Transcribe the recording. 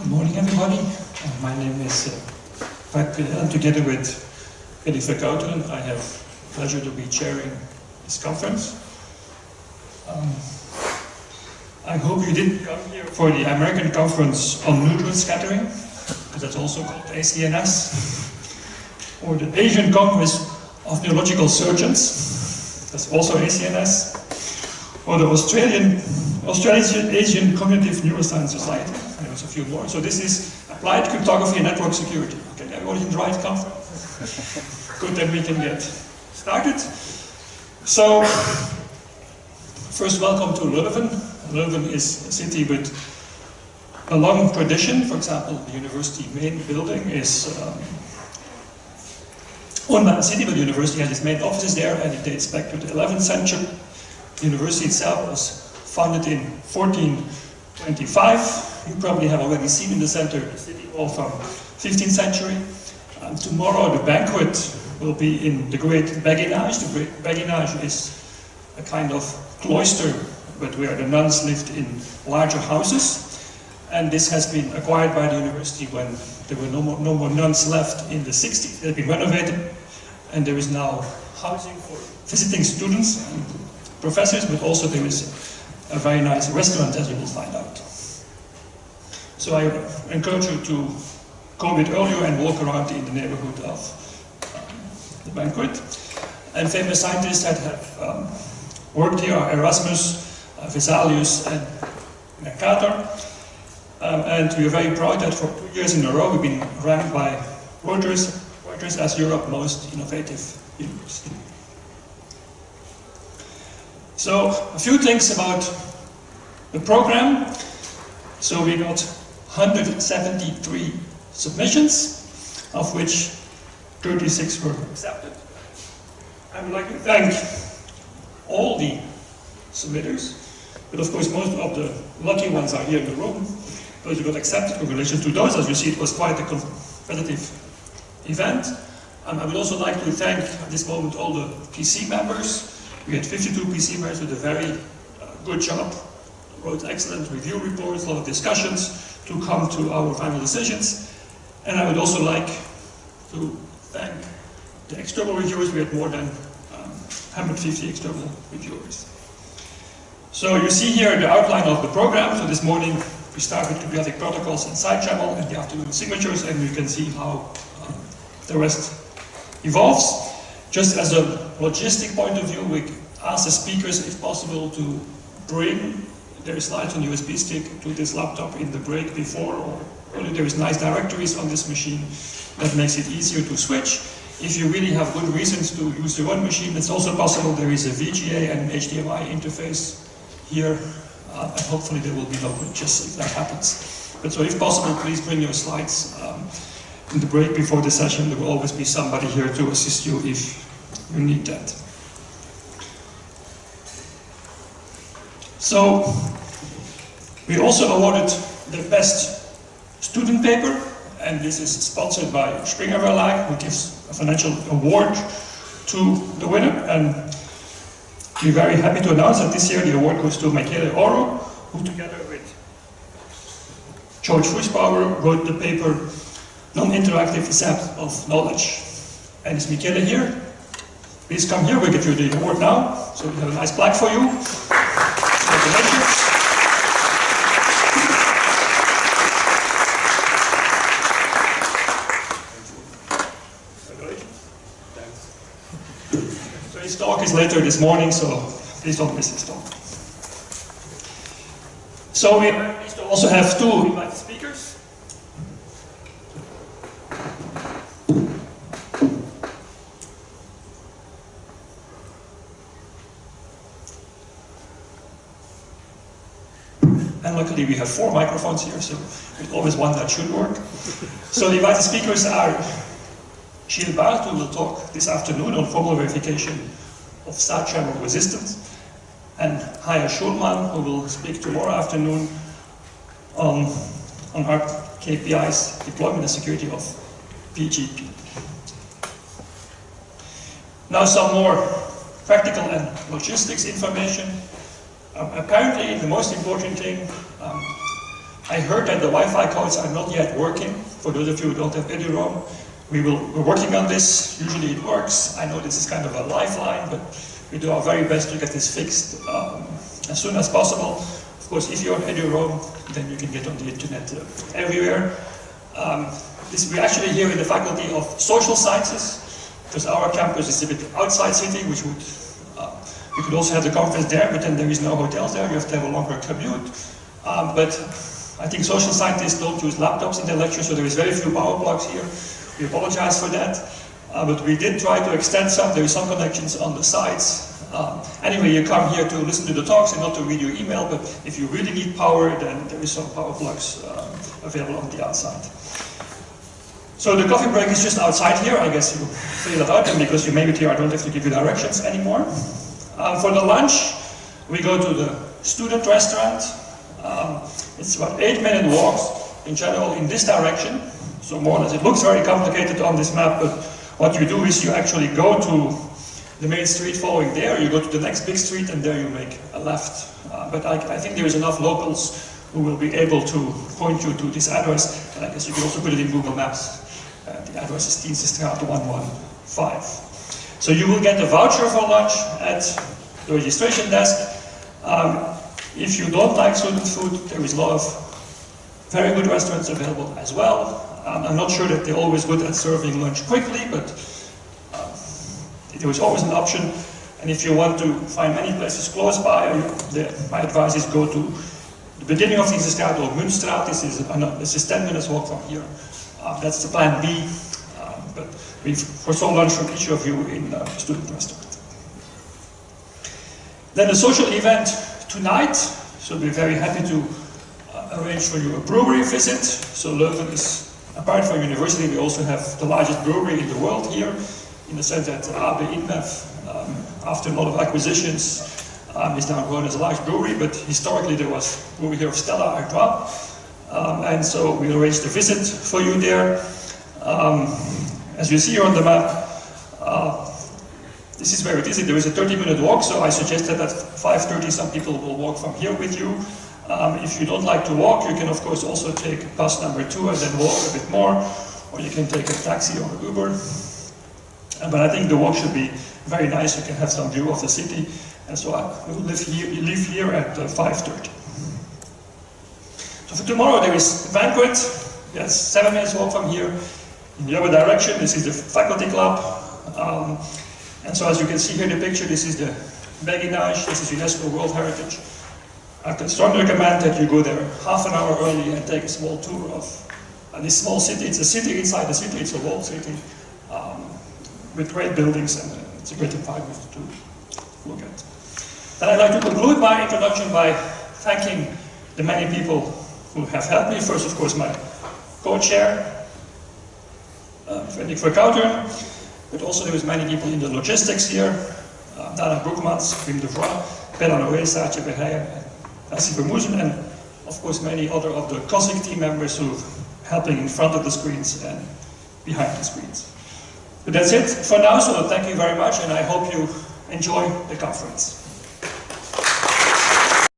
Good morning, everybody. My name is Bart, and together with Preneel, I have the pleasure to be chairing this conference. I hope you didn't come here for the American Conference on Neutron Scattering, because that's also called ACNS, or the Asian Congress of Neurological Surgeons, that's also ACNS, or the Australian Asian Cognitive Neuroscience Society, and there's a few more. So this is Applied Cryptography and Network Security. Okay, everybody in the right conference? Good, then we can get started. So, first welcome to Leuven. Leuven is a city with a long tradition. For example, the university main building is owned by the city, but the university has its main offices there, and it dates back to the 11th century. The university itself was founded in 1425. You probably have already seen in the center the city wall from 15th century. And tomorrow the banquet will be in the Great Beguinage. The Great Beguinage is a kind of cloister, but where the nuns lived in larger houses. And this has been acquired by the university when there were no more nuns left in the 60s. It had been renovated, and there is now housing for visiting students and professors, but also there is a very nice restaurant, as you will find out. So I encourage you to go a bit earlier and walk around in the neighborhood of the banquet. And famous scientists that have worked here are Erasmus, Vesalius, and Mercator. And we are very proud that for 2 years in a row we've been ranked by Reuters as Europe's most innovative university. So, a few things about the program. So we got 173 submissions, of which 36 were accepted. I would like to thank all the submitters, but of course most of the lucky ones are here in the room. Those who got accepted, congratulations to those. As you see, it was quite a competitive event. I would also like to thank at this moment all the PC members. We had 52 PC members who did a very good job, wrote excellent review reports, a lot of discussions to come to our final decisions. And I would also like to thank the external reviewers. We had more than 150 external reviewers. So you see here the outline of the program. So this morning we start with cryptographic protocols and side channel, and the afternoon signatures, and you can see how the rest evolves. Just as a logistic point of view, we ask the speakers, if possible, to bring their slides on USB stick to this laptop in the break before, or only there is nice directories on this machine that makes it easier to switch. If you really have good reasons to use your own machine, it's also possible. There is a VGA and an HDMI interface here, and hopefully there will be no glitches if that happens. But so if possible, please bring your slides in the break before the session. There will always be somebody here to assist you if you need that. So, we also awarded the best student paper, and this is sponsored by Springer Verlag, who gives a financial award to the winner. And we're very happy to announce that this year the award goes to Michele Oro, who together with George Fußbauer wrote the paper Non-Interactive Set of Knowledge. And is Michele here? Please come here, we'll give you the award now. So we have a nice plaque for you. Congratulations. So his talk is later this morning, so please don't miss his talk. So we also have two invited speakers. And luckily we have 4 microphones here, so there's always one that should work. So the invited speakers are Bart, who will talk this afternoon on formal verification of side channel resistance, and Haya Schulman, who will speak tomorrow afternoon on our KPIs, deployment and security of PGP. Now some more practical and logistics information. Apparently, the most important thing, I heard that the Wi-Fi codes are not yet working. For those of you who don't have EduRoam, we're working on this. Usually it works. I know this is kind of a lifeline, but we do our very best to get this fixed as soon as possible. Of course, if you're on EduRoam, then you can get on the internet everywhere. We're actually here in the Faculty of Social Sciences, because our campus is a bit outside city, which would, you could also have the conference there, but then there is no hotels there, you have to have a longer commute. But I think social scientists don't use laptops in their lectures, so there is very few power plugs here. We apologize for that. But we did try to extend some, there is some connections on the sides. Anyway, you come here to listen to the talks and not to read your email, but if you really need power, then there is some power plugs available on the outside. So the coffee break is just outside here. I guess you figure that out, and because you made it here, I don't have to give you directions anymore. For the lunch, we go to the student restaurant. It's about 8-minute walks in general in this direction. So more or less, it looks very complicated on this map, but what you do is you actually go to the main street following there, you go to the next big street, and there you make a left. But I think there is enough locals who will be able to point you to this address, and I guess you can also put it in Google Maps. The address is Dienstenstraat 115. So you will get a voucher for lunch at the registration desk. If you don't like student food, there is a lot of very good restaurants available as well. I'm not sure that they're always good at serving lunch quickly, but there is always an option. And if you want to find many places close by, my advice is go to the beginning of Dienstenstraat or Munstraat. This is 10 minutes walk from here. That's the plan B, but we foresaw lunch from each of you in the student restaurant. Then the social event tonight, so we're very happy to arrange for you a brewery visit. So Leuven is, apart from university, we also have the largest brewery in the world here, in the sense that AB InBev, after a lot of acquisitions, is now grown as a large brewery, but historically there was a brewery here of Stella Artois. And so we arranged a visit for you there. As you see here on the map, this is where it is. There is a 30-minute walk, so I suggested that 5:30 some people will walk from here with you. If you don't like to walk, you can of course also take bus number 2 and then walk a bit more, or you can take a taxi or an Uber. But I think the walk should be very nice. You can have some view of the city, and so we will leave here at 5:30. So for tomorrow there is a banquet. Yes, 7 minutes walk from here. In the other direction, this is the faculty club. And so as you can see here in the picture, this is the Béguinage, this is UNESCO World Heritage. I can strongly recommend that you go there half an hour early and take a small tour of this small city. It's a city inside the city, it's a walled city with great buildings, and it's a great environment to look at. Then I'd like to conclude my introduction by thanking the many people who have helped me. First, of course, my co-chair, Frederik Verkouteren, but also there was many people in the logistics here, Dana Broekmans, Wim de Vroy, Bella Noé, Saatje Bergeijen, and Nancy Vermoezen, and of course many other of the COSIC team members who are helping in front of the screens and behind the screens. But that's it for now, so thank you very much, and I hope you enjoy the conference.